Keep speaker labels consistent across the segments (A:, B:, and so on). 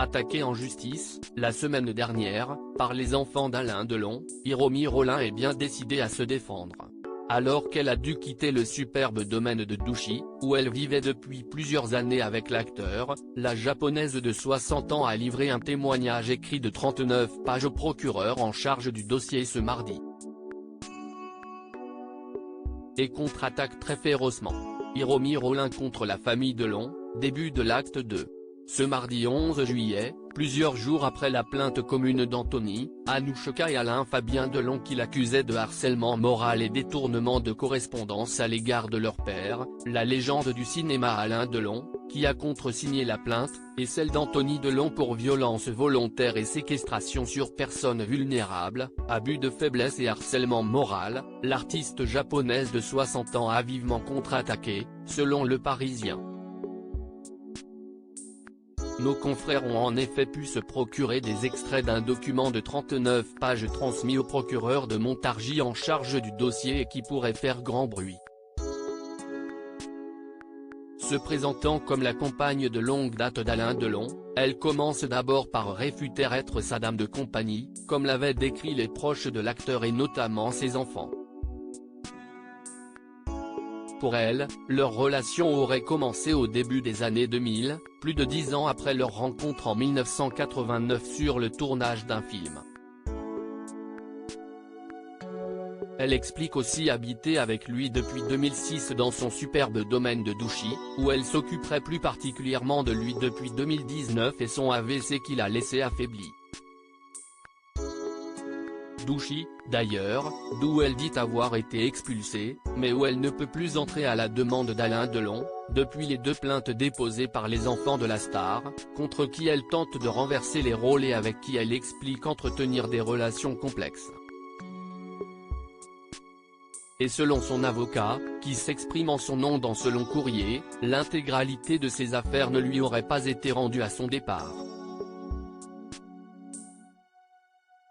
A: attaquée en justice, la semaine dernière, par les enfants d'Alain Delon, Hiromi Rollin est bien décidée à se défendre. Alors qu'elle a dû quitter le superbe domaine de Douchy, où elle vivait depuis plusieurs années avec l'acteur, la japonaise de 60 ans a livré un témoignage écrit de 39 pages au procureur en charge du dossier ce mardi. Et contre-attaque très férocement. Hiromi Rollin contre la famille Delon, début de l'acte 2. Ce mardi 11 juillet, plusieurs jours après la plainte commune d'Anthony, Anouchka et Alain Fabien Delon qui l'accusaient de harcèlement moral et détournement de correspondance à l'égard de leur père, la légende du cinéma Alain Delon, qui a contresigné la plainte, et celle d'Anthony Delon pour violence volontaire et séquestration sur personne vulnérable, abus de faiblesse et harcèlement moral, l'artiste japonaise de 60 ans a vivement contre-attaqué, selon Le Parisien. Nos confrères ont en effet pu se procurer des extraits d'un document de 39 pages transmis au procureur de Montargis en charge du dossier et qui pourrait faire grand bruit. Se présentant comme la compagne de longue date d'Alain Delon, elle commence d'abord par réfuter être sa dame de compagnie, comme l'avaient décrit les proches de l'acteur et notamment ses enfants. Pour elle, leur relation aurait commencé au début des années 2000, plus de 10 ans après leur rencontre en 1989 sur le tournage d'un film. Elle explique aussi habiter avec lui depuis 2006 dans son superbe domaine de Douchy, où elle s'occuperait plus particulièrement de lui depuis 2019 et son AVC qui l'a laissé affaibli. Douchy, d'ailleurs, d'où elle dit avoir été expulsée, mais où elle ne peut plus entrer à la demande d'Alain Delon, depuis les 2 plaintes déposées par les enfants de la star, contre qui elle tente de renverser les rôles et avec qui elle explique entretenir des relations complexes. Et selon son avocat, qui s'exprime en son nom dans ce long courrier, l'intégralité de ses affaires ne lui aurait pas été rendue à son départ.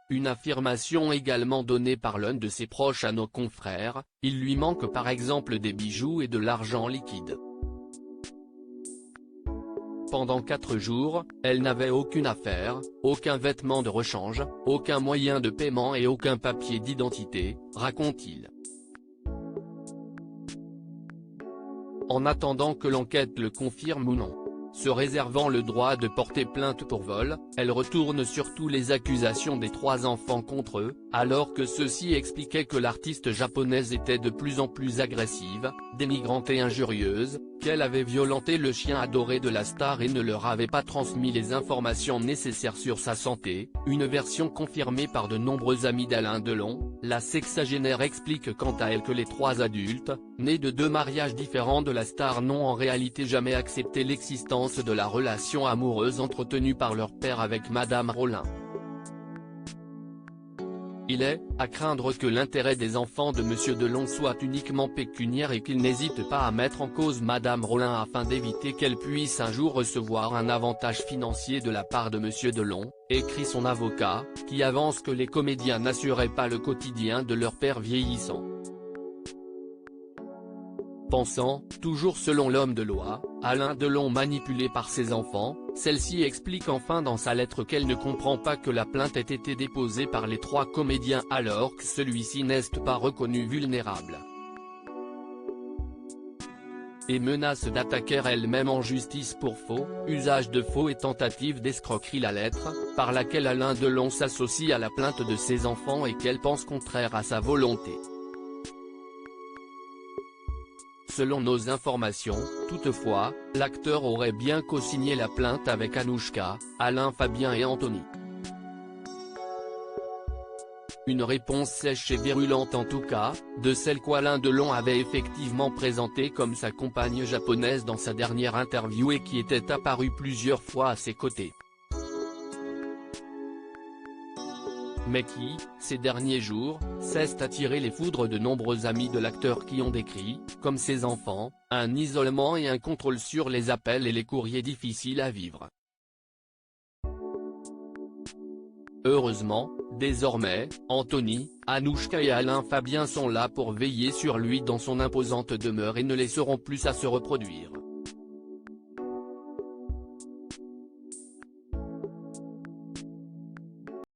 A: Une affirmation également donnée par l'un de ses proches à nos confrères, il lui manque par exemple des bijoux et de l'argent liquide. Pendant 4 jours, elle n'avait aucune affaire, aucun vêtement de rechange, aucun moyen de paiement et aucun papier d'identité, raconte-t-il. En attendant que l'enquête le confirme ou non. Se réservant le droit de porter plainte pour vol, elle retourne sur toutes les accusations des 3 enfants contre eux, alors que ceux-ci expliquaient que l'artiste japonaise était de plus en plus agressive, dénigrante et injurieuse, qu'elle avait violenté le chien adoré de la star et ne leur avait pas transmis les informations nécessaires sur sa santé, une version confirmée par de nombreux amis d'Alain Delon. La sexagénaire explique quant à elle que les 3 adultes, nés de 2 mariages différents de la star n'ont en réalité jamais accepté l'existence de la relation amoureuse entretenue par leur père avec Madame Rollin. Il est à craindre que l'intérêt des enfants de Monsieur Delon soit uniquement pécuniaire et qu'il n'hésite pas à mettre en cause Madame Rollin afin d'éviter qu'elle puisse un jour recevoir un avantage financier de la part de Monsieur Delon, écrit son avocat, qui avance que les comédiens n'assuraient pas le quotidien de leur père vieillissant. Pensant, toujours selon l'homme de loi, Alain Delon manipulé par ses enfants, celle-ci explique enfin dans sa lettre qu'elle ne comprend pas que la plainte ait été déposée par les 3 comédiens alors que celui-ci n'est pas reconnu vulnérable. Et menace d'attaquer elle-même en justice pour faux, usage de faux et tentative d'escroquerie la lettre, par laquelle Alain Delon s'associe à la plainte de ses enfants et qu'elle pense contraire à sa volonté. Selon nos informations, toutefois, l'acteur aurait bien co-signé la plainte avec Anouchka, Alain Fabien et Anthony. Une réponse sèche et virulente en tout cas, de celle qu'Alain Delon avait effectivement présentée comme sa compagne japonaise dans sa dernière interview et qui était apparue plusieurs fois à ses côtés. Mais qui, ces derniers jours, cesse d'attirer les foudres de nombreux amis de l'acteur qui ont décrit, comme ses enfants, un isolement et un contrôle sur les appels et les courriers difficiles à vivre. Heureusement, désormais, Anthony, Anouchka et Alain Fabien sont là pour veiller sur lui dans son imposante demeure et ne laisseront plus à se reproduire.